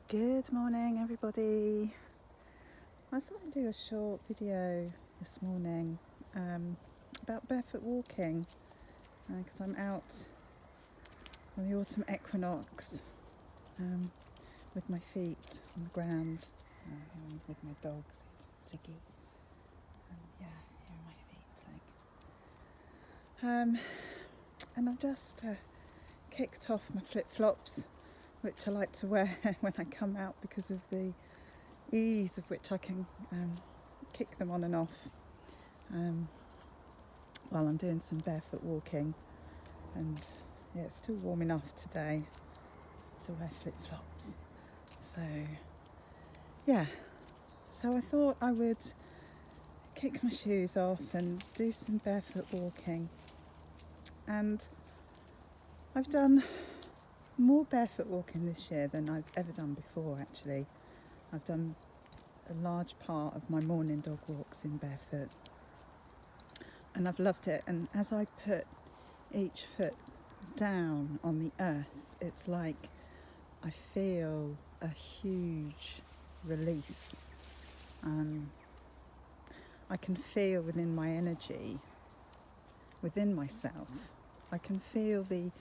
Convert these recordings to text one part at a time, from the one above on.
Good morning, everybody. I thought I'd do a short video this morning about barefoot walking because I'm out on the autumn equinox with my feet on the ground with my dogs, Ziggy. Here are my feet. And I've just kicked off my flip-flops, which I like to wear when I come out because of the ease of which I can kick them on and off while I'm doing some barefoot walking. And yeah, it's still warm enough today to wear flip-flops. So I thought I would kick my shoes off and do some barefoot walking. And I've done more barefoot walking this year than I've ever done before, actually. I've done a large part of my morning dog walks in barefoot, and I've loved it. And as I put each foot down on the earth, it's like I feel a huge release. I can feel within my energy, within myself, I can feel the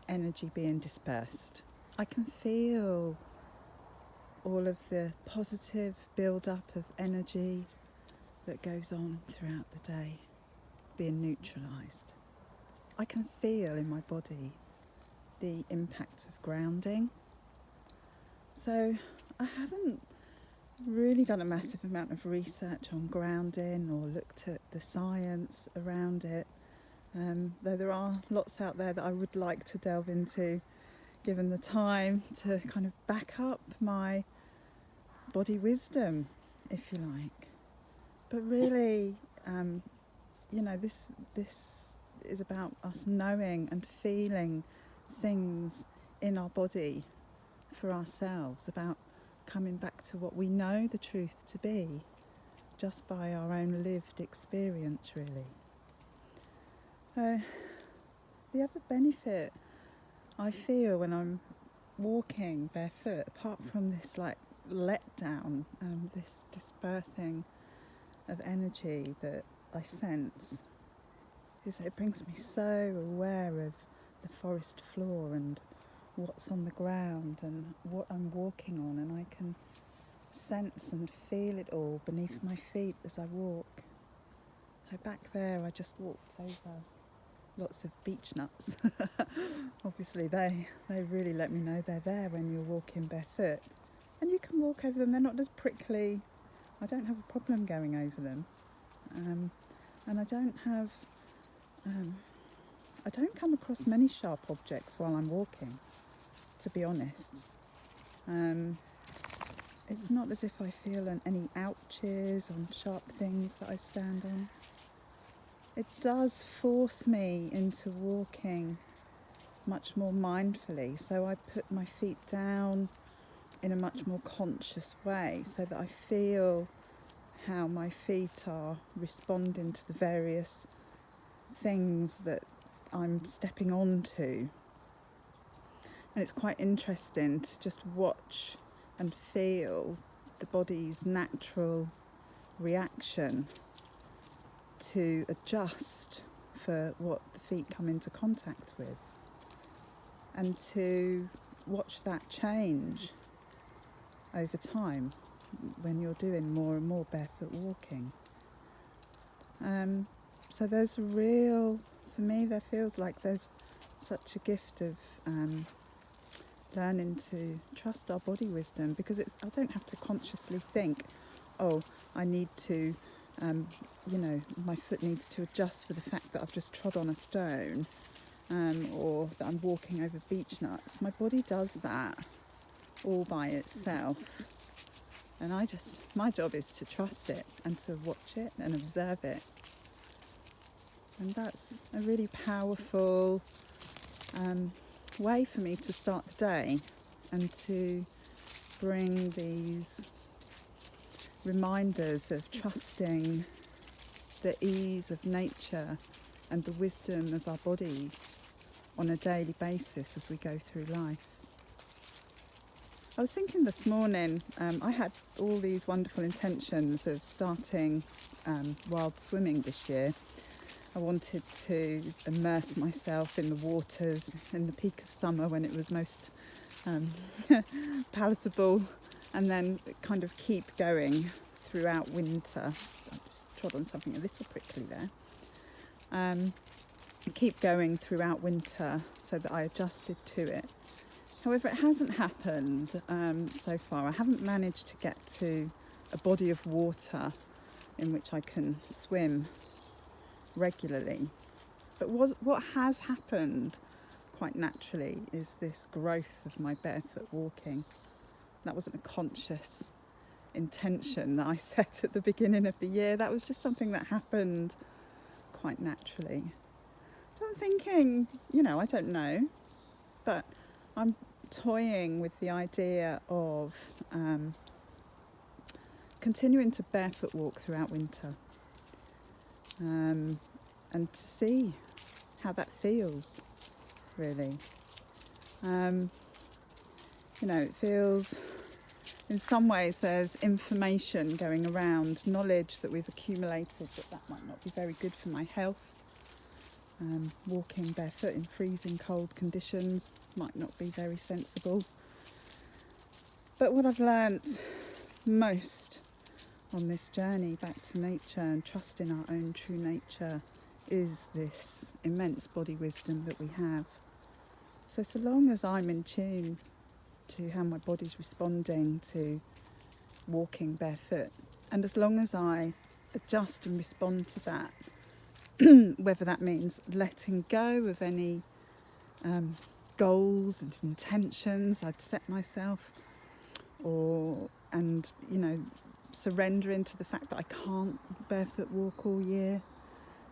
energy being dispersed. I can feel all of the positive build-up of energy that goes on throughout the day being neutralised. I can feel in my body the impact of grounding. So I haven't really done a massive amount of research on grounding or looked at the science around it, though there are lots out there that I would like to delve into given the time to kind of back up my body wisdom, if you like. But really, this is about us knowing and feeling things in our body for ourselves, about coming back to what we know the truth to be just by our own lived experience, really. The other benefit I feel when I'm walking barefoot, apart from this letdown, this dispersing of energy that I sense, is that it brings me so aware of the forest floor and what's on the ground and what I'm walking on, and I can sense and feel it all beneath my feet as I walk. So back there I just walked over lots of beech nuts. Obviously they really let me know they're there when you're walking barefoot, and you can walk over them. They're not as prickly. I don't have a problem going over them, and I don't come across many sharp objects while I'm walking, to be honest. It's not as if I feel any ouches on sharp things that I stand on. It does force me into walking much more mindfully, so I put my feet down in a much more conscious way so that I feel how my feet are responding to the various things that I'm stepping onto. And it's quite interesting to just watch and feel the body's natural reaction to adjust for what the feet come into contact with, and to watch that change over time when you're doing more and more barefoot walking. So there's for me there feels like there's such a gift of learning to trust our body wisdom, because I don't have to consciously think, oh, I need to my foot needs to adjust for the fact that I've just trod on a stone, or that I'm walking over beech nuts. My body does that all by itself, and my job is to trust it and to watch it and observe it. And that's a really powerful way for me to start the day, and to bring these reminders of trusting the ease of nature and the wisdom of our body on a daily basis as we go through life. I was thinking this morning, I had all these wonderful intentions of starting wild swimming this year. I wanted to immerse myself in the waters in the peak of summer when it was most palatable, and then kind of keep going throughout winter. I just trod on something a little prickly there. Keep going throughout winter so that I adjusted to it. However, it hasn't happened so far. I haven't managed to get to a body of water in which I can swim regularly. But what has happened quite naturally is this growth of my barefoot walking. That wasn't a conscious intention that I set at the beginning of the year. That was just something that happened quite naturally. So I'm thinking, I don't know, but I'm toying with the idea of continuing to barefoot walk throughout winter, and to see how that feels, really. It feels, in some ways, there's information going around, knowledge that we've accumulated that might not be very good for my health. Walking barefoot in freezing cold conditions might not be very sensible. But what I've learnt most on this journey back to nature and trusting our own true nature is this immense body wisdom that we have. So long as I'm in tune to how my body's responding to walking barefoot, and as long as I adjust and respond to that, whether that means letting go of any goals and intentions I'd set myself, and surrendering to the fact that I can't barefoot walk all year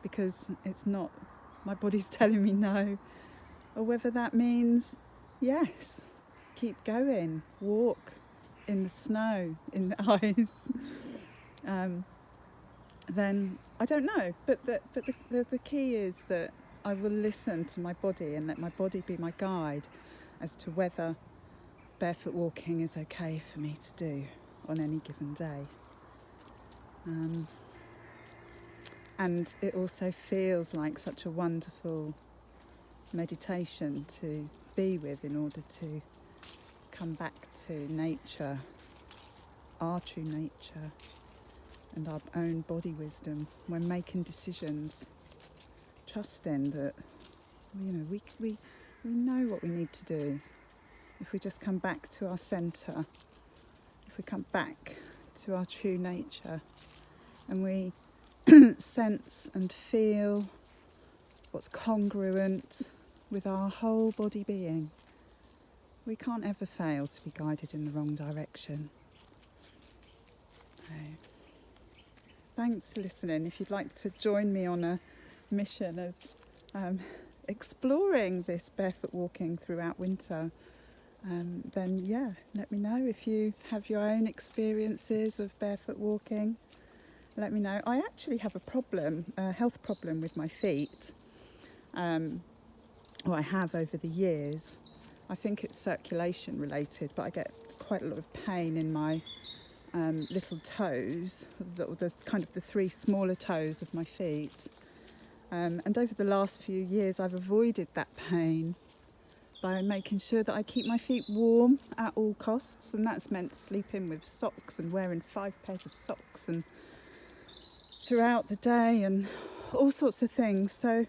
because it's not, my body's telling me no, or whether that means yes, keep going, walk in the snow, in the ice, then I don't know. But the key is that I will listen to my body and let my body be my guide as to whether barefoot walking is okay for me to do on any given day. And it also feels like such a wonderful meditation to be with in order to come back to nature, our true nature, and our own body wisdom when making decisions, trusting that we know what we need to do. If we just come back to our centre, if we come back to our true nature, and we sense and feel what's congruent with our whole body being, we can't ever fail to be guided in the wrong direction. So, thanks for listening. If you'd like to join me on a mission of exploring this barefoot walking throughout winter, then let me know. If you have your own experiences of barefoot walking, let me know. I actually have a health problem with my feet, I have over the years. I think it's circulation related, but I get quite a lot of pain in my little toes, the kind of the three smaller toes of my feet. And over the last few years, I've avoided that pain by making sure that I keep my feet warm at all costs, and that's meant sleeping with socks and wearing 5 pairs of socks and throughout the day and all sorts of things. So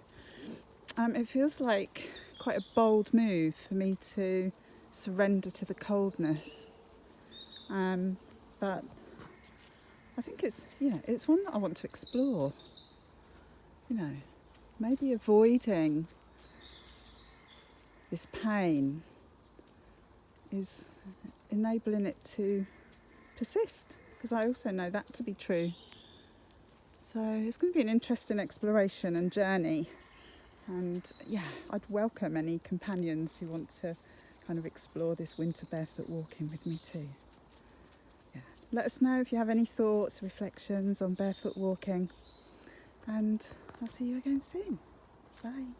it feels like quite a bold move for me to surrender to the coldness, but I think it's one that I want to explore. Maybe avoiding this pain is enabling it to persist, because I also know that to be true. So it's going to be an interesting exploration and journey, and I'd welcome any companions who want to kind of explore this winter barefoot walking with me too. Let us know if you have any thoughts, reflections on barefoot walking, and I'll see you again soon. Bye.